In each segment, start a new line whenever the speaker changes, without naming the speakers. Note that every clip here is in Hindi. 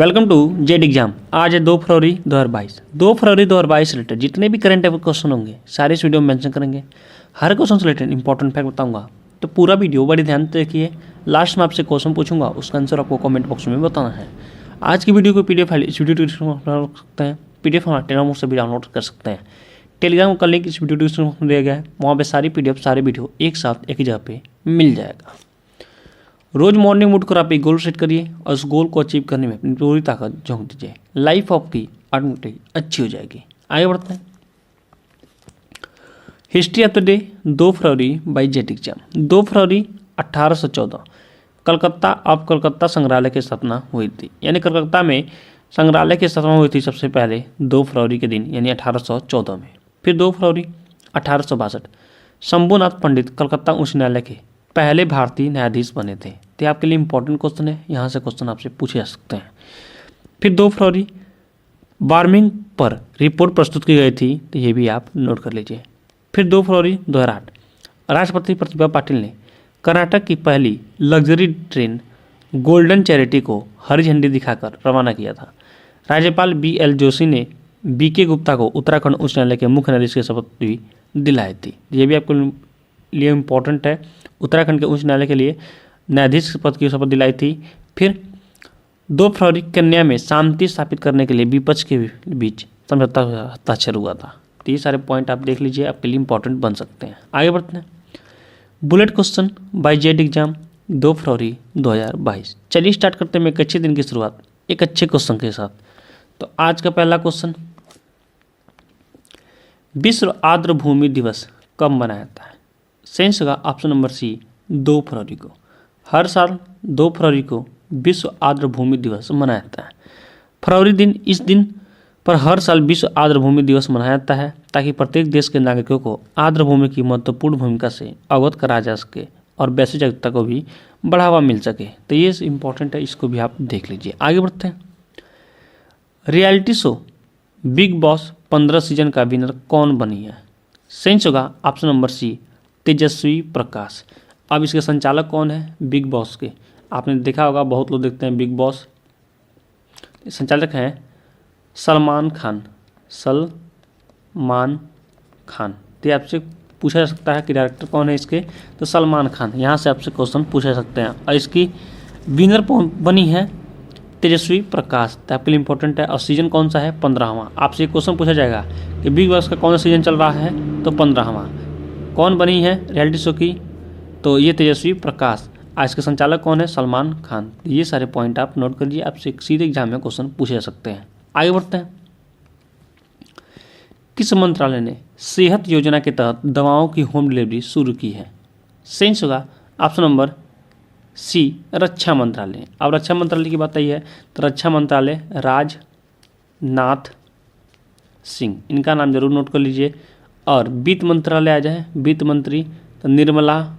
Welcome to Z exam. आज है 2 फरवरी 2022। 2 फरवरी 2022 से रिलेटेड जितने भी करंट अफेयर क्वेश्चन होंगे सारे इस वीडियो में मेंशन करेंगे। हर क्वेश्चन से रिलेटेड इंपॉर्टेंट फैक्ट बताऊंगा, तो पूरा वीडियो बड़ी ध्यान से देखिए। लास्ट में आपसे क्वेश्चन पूछूंगा, उसका आंसर आपको कमेंट बॉक्स में बताना है। आज की वीडियो को पीडीएफ फाइल इस वीडियो डिस्क्रिप्शन में डाउनलोड कर सकते हैं। पीडीएफ हमारे टेलीग्राम से भी डाउनलोड कर सकते हैं। टेलीग्राम का लिंक इस वीडियो डिस्क्रिप्शन में दिया गया है, वहाँ पे सारी पीडीएफ सारे वीडियो एक साथ एक ही जगह पे मिल जाएगा। रोज मॉर्निंग उठकर आप एक गोल सेट करिए और उस गोल को अचीव करने में अपनी पूरी ताकत झोंक दीजिए। लाइफ आपकी ऑटोमेटिक अच्छी हो जाएगी। आगे बढ़ते हैं। History of the day 2 February by jet exam. 2 February 1814 Calcutta of Calcutta संग्रहालय की स्थापना हुई थी। यानी कलकत्ता में संग्रहालय की स्थापना हुई थी सबसे पहले 2 फरवरी के दिन यानी 1814 में। फिर 2 फरवरी 1862 शंभुनाथ पंडित कलकत्ता उच्च न्यायालय के पहले भारतीय न्यायाधीश बने थे। तो आपके लिए इंपॉर्टेंट क्वेश्चन है, यहाँ से क्वेश्चन आपसे पूछे जा सकते हैं। फिर 2 फरवरी वार्मिंग पर रिपोर्ट प्रस्तुत की गई थी, तो ये भी आप नोट कर लीजिए। फिर 2 फरवरी 2008 राष्ट्रपति प्रतिभा पाटिल ने कर्नाटक की पहली लग्जरी ट्रेन गोल्डन चैरिटी को हरी झंडी दिखाकर रवाना किया था। राज्यपाल BL जोशी ने BK गुप्ता को उत्तराखंड उच्च न्यायालय के मुख्य न्यायाधीश की शपथ भी दिलाई थी। ये भी आपके लिए इम्पोर्टेंट है। उत्तराखंड के उच्च न्यायालय के लिए न्यायाधीश पद की शपथ दिलाई थी। फिर 2 फरवरी कन्या में शांति स्थापित करने के लिए विपक्ष के बीच समझौता हस्ताक्षर हुआ था। तो ये सारे पॉइंट आप देख लीजिए, आपके लिए इंपॉर्टेंट बन सकते हैं। आगे बढ़ते हैं। Bullet question by Z exam 2 फरवरी 2022। चलिए स्टार्ट करते हैं एक अच्छे दिन की शुरुआत एक अच्छे क्वेश्चन के साथ। तो आज का पहला क्वेश्चन, विश्व आर्द्र भूमि दिवस कब मनाया जाता है? सेंस का ऑप्शन नंबर सी 2 फरवरी को। हर साल 2 फरवरी को विश्व आर्द्र भूमि दिवस मनाया जाता है। फरवरी दिन इस दिन पर हर साल विश्व आर्द्र भूमि दिवस मनाया जाता है ताकि प्रत्येक देश के नागरिकों को आर्द्र भूमि की महत्वपूर्ण भूमिका से अवगत कराया जा सके और वैश्विक जागरूकता को भी बढ़ावा मिल सके। तो ये इंपॉर्टेंट है, इसको भी आप देख लीजिए। आगे बढ़ते हैं। Reality show big boss 15 season का विनर कौन बनी है? सेंस होगा ऑप्शन नंबर सी तेजस्वी प्रकाश। अब इसके संचालक कौन है बिग बॉस के? आपने देखा होगा, बहुत लोग देखते हैं बिग बॉस। संचालक हैं सलमान खान। सलमान खान। तो आपसे पूछा जा सकता है कि डायरेक्टर कौन है इसके, तो सलमान खान। यहाँ से आपसे क्वेश्चन पूछे जा सकते हैं। और इसकी विनर बनी है तेजस्वी प्रकाश। तो आपके लिए इंपॉर्टेंट है। और सीजन कौन सा है? 15वां। आपसे क्वेश्चन पूछा जाएगा कि बिग बॉस का कौन सा सीजन चल रहा है, तो 15वां। कौन बनी है रियलिटी शो की? तो ये तेजस्वी प्रकाश। आज के संचालक कौन है? सलमान खान। ये सारे पॉइंट आप नोट कर लीजिए, आपसे सीधे एग्जाम में क्वेश्चन पूछे जा सकते हैं। आगे बढ़ते हैं। किस मंत्रालय ने सेहत योजना के तहत दवाओं की होम डिलीवरी शुरू की है? सेंस होगा ऑप्शन नंबर सी रक्षा मंत्रालय। अब रक्षा मंत्रालय की बात आई है तो रक्षा मंत्रालय राजनाथ सिंह, इनका नाम जरूर नोट कर लीजिए। और वित्त मंत्रालय आ जाए, वित्त मंत्री तो निर्मला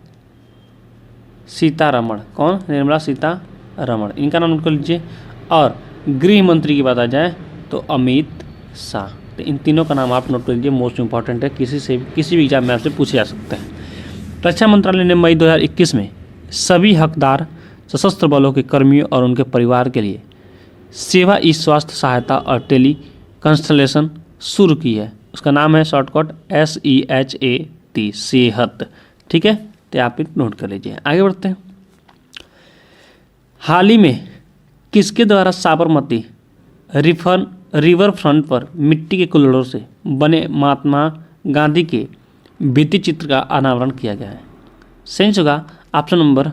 सीतारमण। कौन? निर्मला सीतारमण, इनका नाम नोट कर लीजिए। और गृह मंत्री की बात आ जाए तो अमित शाह। तो इन तीनों का नाम आप नोट कर लीजिए, मोस्ट इंपॉर्टेंट है, किसी भी एग्जाम में आपसे पूछे जा सकते हैं। रक्षा मंत्रालय ने मई 2021 में सभी हकदार सशस्त्र बलों के कर्मियों और उनके परिवार के लिए सेवा ई स्वास्थ्य सहायता और टेली कंसल्टेशन शुरू की है। उसका नाम है शॉर्टकट SEHAT, सेहत। ठीक है, तो आप नोट कर लीजिए। आगे बढ़ते हैं। हाल ही में किसके द्वारा साबरमती रिवर फ्रंट पर मिट्टी के कुल्हड़ों से बने महात्मा गांधी के भित्ति चित्र का अनावरण किया गया है? सेंस होगा option number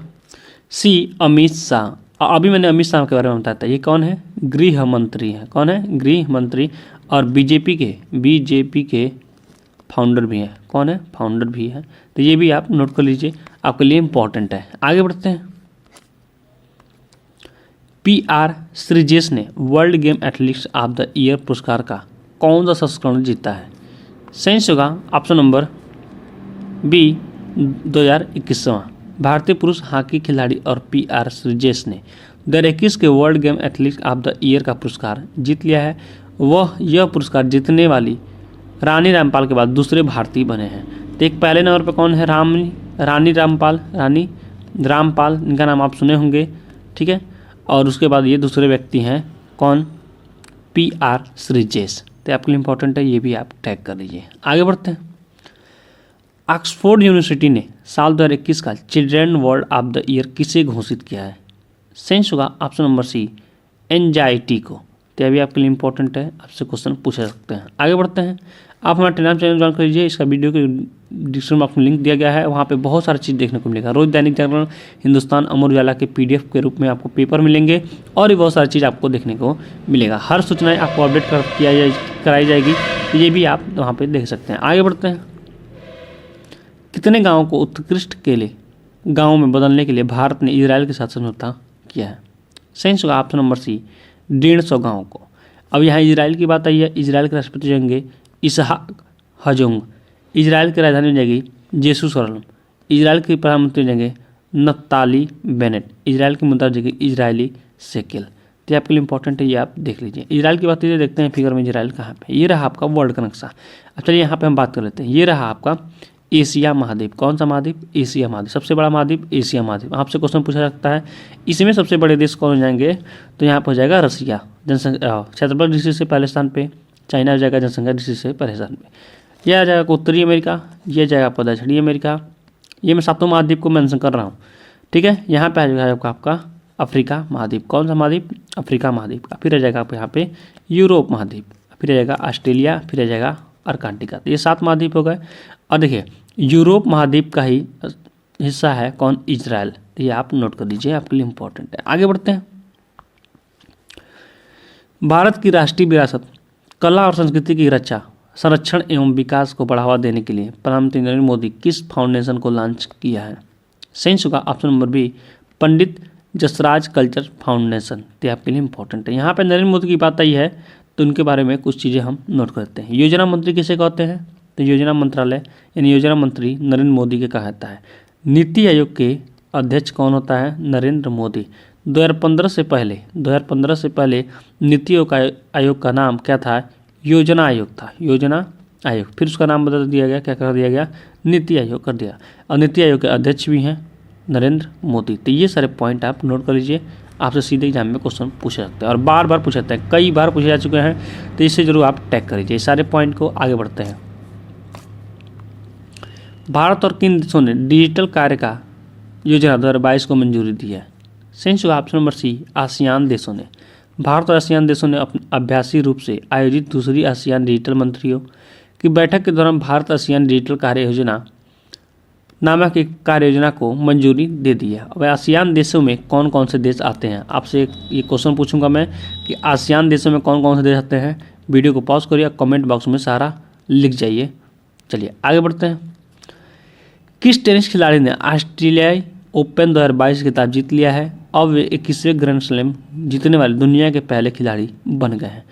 C Amit Shah. अभी मैंने अमित शाह के बारे में बताया था। ये कौन है? गृह मंत्री है। कौन है? गृह मंत्री। और बीजेपी के फाउंडर भी हैं। कौन है? फाउंडर भी है। तो ये भी आप नोट कर लीजिए, आपके लिए इंपॉर्टेंट है। आगे बढ़ते हैं। PR श्रीजेश ने world game athletes of the year पुरस्कार का कौन सा संस्करण जीता है? सेंस होगा ऑप्शन नंबर बी 2021वां। भारतीय पुरुष हॉकी खिलाड़ी और PR श्रीजेश ने 2021 के world game athletes of the year का पुरस्कार जीत लिया है। वह यह पुरस्कार जीतने वाली रानी रामपाल के बाद दूसरे भारतीय बने हैं। तो एक पहले नंबर पर कौन है? रानी रामपाल, इनका नाम आप सुने होंगे। ठीक है, और उसके बाद ये दूसरे व्यक्ति हैं कौन? PR श्रीजेश। तो आपके लिए इंपॉर्टेंट है, ये भी आप टैग कर लीजिए। आगे बढ़ते हैं। ऑक्सफोर्ड यूनिवर्सिटी ने साल 2021 का children world of the year किसे घोषित किया है? सेंस होगा ऑप्शन नंबर सी, एंजाइटी को। तो यह भी आपके लिए इंपॉर्टेंट है, आपसे क्वेश्चन पूछ सकते हैं। आगे बढ़ते हैं। आप हमारा टेलीग्राम चैनल ज्वाइन कर लीजिए, इसका वीडियो के डिस्क्रिप्शन बॉक्स में लिंक दिया गया है, वहाँ पे बहुत सारी चीज़ देखने को मिलेगा। रोज दैनिक जागरण, हिंदुस्तान, अमर उजाला के PDF के रूप में आपको पेपर मिलेंगे और भी बहुत सारी चीज़ आपको देखने को मिलेगा। हर सूचनाएं आपको अपडेट कराई जाएगी, तो ये भी आप वहाँ पे देख सकते हैं। आगे बढ़ते हैं। कितने गाँवों को उत्कृष्ट केले गाँव में बदलने के लिए भारत ने इजराइल के साथ समझौता किया है? सेंस होगा ऑप्शन नंबर सी, 150 गाँवों को। अब यहाँ इजराइल की बात आई है। इजराइल के राष्ट्रपति होंगे इसहाक हर्जोग, इजराइल की राजधानी हो जाएगी जेरूसलम, इजराइल के प्रधानमंत्री हो जाएंगे नफ्ताली बेनेट, इजराइल की मुद्रा हो जाएगी इजरायली शेकेल। तो आपके लिए इंपॉर्टेंट है, ये आप देख लीजिए। इजराइल की बात कीजिए, देखते हैं फिगर में इजराइल कहाँ पे। ये रहा आपका वर्ल्ड का नक्शा। अब चलिए यहाँ पे हम बात कर लेते हैं। ये रहा आपका एशिया महाद्वीप। कौन सा महाद्वीप? एशिया महाद्वीप। सबसे बड़ा महाद्वीप एशिया महाद्वीप। आपसे क्वेश्चन पूछा सकता है इसमें सबसे बड़े देश कौन हो जाएंगे? तो यहाँ पर हो जाएगा रसिया, जनसंख्या क्षेत्रफल दृष्टि से पहले स्थान पे। चाइना हो जाएगा जनसंख्या दृष्टि से पहले स्थान पे। यह आ जाएगा उत्तरी अमेरिका, यह जाएगा आपका दक्षिणी अमेरिका। ये मैं सातों महाद्वीप को मेंशन कर रहा हूँ, ठीक है। यहाँ पे आ जाएगा आपका अफ्रीका महाद्वीप। कौन सा महाद्वीप? अफ्रीका महाद्वीप का। फिर आ जाएगा आपको यहाँ पे यूरोप महाद्वीप, फिर आ जाएगा ऑस्ट्रेलिया, फिर आ जाएगा अर्कांटिका। तो ये 7 महाद्वीप हो गए। और देखिए यूरोप महाद्वीप का ही हिस्सा है कौन? इजराइल। तो ये आप नोट कर लीजिए, आपके लिए इंपॉर्टेंट है। आगे बढ़ते हैं। भारत की राष्ट्रीय विरासत कला और संस्कृति की रक्षा, संरक्षण एवं विकास को बढ़ावा देने के लिए प्रधानमंत्री नरेंद्र मोदी किस फाउंडेशन को लॉन्च किया है? सेंस होगा option number B, Pandit Jasraj culture foundation. तो आपके लिए इंपॉर्टेंट है। यहाँ पे नरेंद्र मोदी की बात आई है तो उनके बारे में कुछ चीज़ें हम नोट करते हैं। योजना मंत्री किसे कहते हैं? तो योजना मंत्रालय यानी योजना मंत्री नरेंद्र मोदी के कहा जाता है। नीति आयोग के अध्यक्ष कौन होता है? नरेंद्र मोदी। 2015 से पहले नीति आयोग का नाम क्या था? योजना आयोग था, योजना आयोग। फिर उसका नाम बदल दिया गया, क्या कर दिया गया? नीति आयोग कर दिया। और नीति आयोग के अध्यक्ष भी हैं नरेंद्र मोदी। तो ये सारे पॉइंट आप नोट कर लीजिए, आपसे सीधे एग्जाम में क्वेश्चन पूछे जाते हैं और बार बार पूछे जाते हैं, कई बार पूछे जा चुके हैं। तो इससे जरूर आप टैग कर लीजिए सारे पॉइंट को। आगे बढ़ते हैं। भारत और किन देशों ने डिजिटल कार्य का योजना 2022 को मंजूरी दी है? सेंस होगा ऑप्शन नंबर सी, आसियान देशों ने। भारत और आसियान देशों ने अभ्यासी रूप से आयोजित दूसरी आसियान डिजिटल मंत्रियों की बैठक के दौरान भारत आसियान डिजिटल कार्य योजना नामक एक कार्य योजना को मंजूरी दे दी है। अब आसियान देशों में कौन कौन से देश आते हैं? आपसे ये क्वेश्चन पूछूंगा मैं कि आसियान देशों में कौन कौन से देश आते हैं। वीडियो को पॉज करिए, कमेंट बॉक्स में सारा लिख जाइए। चलिए आगे बढ़ते हैं। किस टेनिस खिलाड़ी ने ऑस्ट्रेलियाई ओपन 2022 खिताब जीत लिया है? अब वे 21वें ग्रैंड स्लैम जीतने वाले दुनिया के पहले खिलाड़ी बन गए हैं।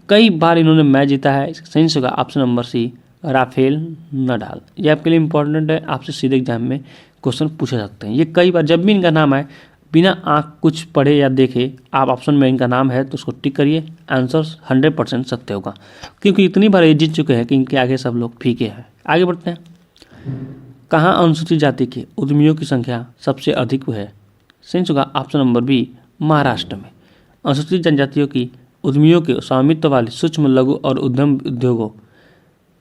कई बार इन्होंने मैच जीता है। सेंस होगा option number C, Rafael Nadal. ये आपके लिए इंपॉर्टेंट है, आपसे सीधे एग्जाम में क्वेश्चन पूछे जाते हैं। ये कई बार जब भी इनका नाम आए, बिना आँख कुछ पढ़े या देखे आप ऑप्शन में इनका नाम है तो उसको टिक करिए, आंसर 100% सत्य होगा, क्योंकि इतनी बार ये जीत चुके हैं कि इनके आगे सब लोग फीके हैं। आगे बढ़ते हैं। कहाँ अनुसूचित जाति के उद्यमियों की संख्या सबसे अधिक है? सेंस होगा ऑप्शन नंबर बी, महाराष्ट्र में। अनुसूचित जनजातियों की उद्यमियों के स्वामित्व वाले सूक्ष्म लघु और उद्यम उद्योगों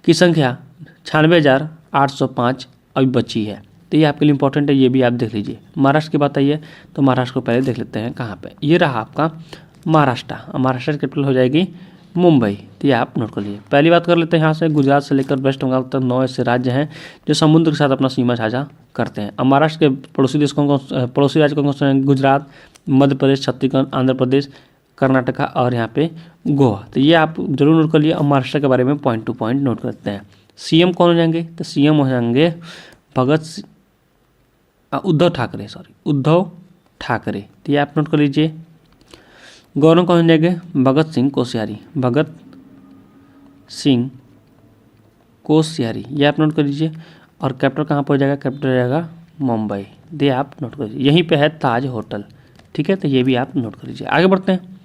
की संख्या 96,805 अभी बची है। तो ये आपके लिए इंपॉर्टेंट है, ये भी आप देख लीजिए। महाराष्ट्र की बात आई है तो महाराष्ट्र को पहले देख लेते हैं कहाँ पे। ये रहा आपका महाराष्ट्र। महाराष्ट्र की कैपिटल हो जाएगी मुंबई। तो ये आप नोट कर लीजिए। पहली बात कर लेते हैं यहाँ से, गुजरात से लेकर वेस्ट बंगाल तक 9 ऐसे राज्य हैं जो समुद्र के साथ अपना सीमा साझा करते हैं। अब महाराष्ट्र के पड़ोसी देश पड़ोसी राज्य कौन कौन से हैं? गुजरात, मध्य प्रदेश, छत्तीसगढ़, आंध्र प्रदेश, कर्नाटका और यहाँ पे गोवा। तो ये आप जरूर नोट कर लिए। और महाराष्ट्र के बारे में पॉइंट टू पॉइंट नोट करते हैं। CM कौन हो जाएंगे? तो CM हो जाएंगे उद्धव ठाकरे। तो ये आप नोट कर लीजिए। गवर्नर कौन हो जाएंगे? भगत सिंह कोश्यारी। ये आप नोट कर लीजिए। और कैपिटल कहाँ पर हो जाएगा? कैपिटल हो जाएगा मुंबई। ये आप नोट कर लीजिए। यहीं पे है ताज होटल, ठीक है। तो ये भी आप नोट कर लीजिए। आगे बढ़ते हैं।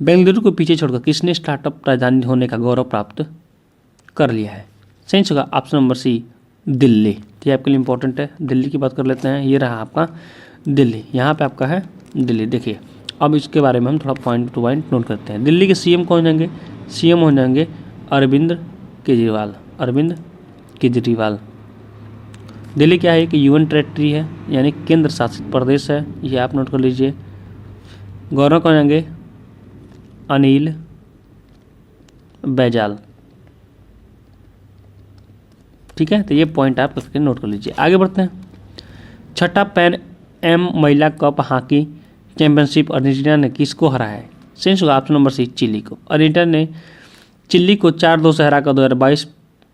बेंगलुरु को पीछे छोड़कर किसने स्टार्टअप राजधानी होने का गौरव प्राप्त कर लिया है? सेंस होगा ऑप्शन नंबर सी, दिल्ली। तो ये आपके लिए इंपॉर्टेंट है। दिल्ली की बात कर लेते हैं। ये रहा आपका दिल्ली। यहाँ पे आपका है दिल्ली। देखिए अब इसके बारे में हम थोड़ा पॉइंट टू पॉइंट नोट करते हैं। दिल्ली के सीएम कौन जाएंगे? सीएम हो जाएंगे अरविंद केजरीवाल। अरविंद केजरीवाल। दिल्ली क्या है कि यूनियन टेरिटरी है, यानी केंद्र शासित प्रदेश है, ये आप नोट कर लीजिए। गवर्नर कौन जाएंगे? अनिल बैजल। ठीक है, तो ये पॉइंट आप करके नोट कर लीजिए। आगे बढ़ते हैं। छठा पैन एम महिला कप हॉकी चैंपियनशिप अर्जेंटीना ने किसको हराया है? सेंस होगा ऑप्शन नंबर सी, चिली को। अर्जेंटीना ने चिली को 4-2 से हराकर 2022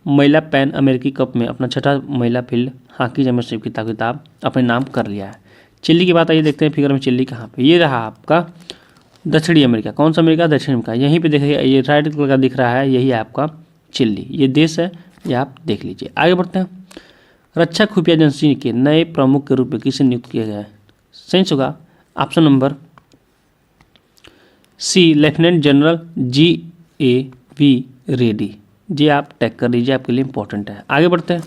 महिला पैन अमेरिकी कप में अपना छठा महिला फील्ड हॉकी चैंपियनशिप की किताब अपने नाम कर लिया है। चिली की बात आइए देखते हैं फिगर में। चिली कहाँ पे? ये रहा आपका दक्षिणी अमेरिका। कौन सा अमेरिका? दक्षिण अमेरिका। यहीं पे देखिए, ये राइट कलर का दिख रहा है, यही है आपका चिली। ये देश है, ये आप देख लीजिए। आगे बढ़ते हैं। रक्षा खुफिया एजेंसी के नए प्रमुख के रूप में किसे नियुक्त किया गया है? सेंस होगा option number C, lieutenant general GAV Reddy. जी आप टैग कर लीजिए, आपके लिए इंपॉर्टेंट है। आगे बढ़ते हैं।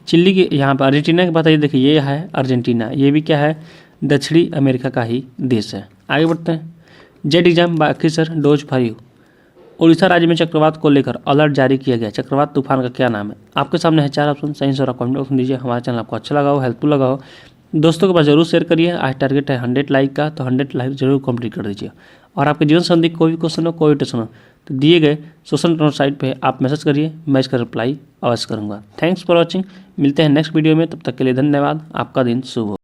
चिली के यहाँ पर अर्जेंटीना की बात है, देखिए ये है अर्जेंटीना, ये भी क्या है? दक्षिणी अमेरिका का ही देश है। आगे बढ़ते हैं। जेट एग्जाम बाकी सर डोज 5। उड़ीसा राज्य में चक्रवात को लेकर अलर्ट जारी किया गया। चक्रवात तूफान का क्या नाम है? आपके सामने है 4 ऑप्शन, सही से कमेंट ऑप्शन दीजिए। हमारा चैनल आपको अच्छा लगा हो, हेल्पफुल लगा हो, दोस्तों के पास जरूर शेयर करिए। आज टारगेट है 100 लाइक का, तो 100 लाइक जरूर कंप्लीट कर दीजिए। और आपके जीवन संबंधी कोई भी क्वेश्चन हो, कोई टेंशन हो, तो दिए गए सोशल नेटवर्क साइट पे आप मैसेज करिए, मैं इसका रिप्लाई अवश्य करूँगा। Thanks for watching. मिलते हैं नेक्स्ट वीडियो में, तब तक के लिए धन्यवाद। आपका दिन शुभ हो।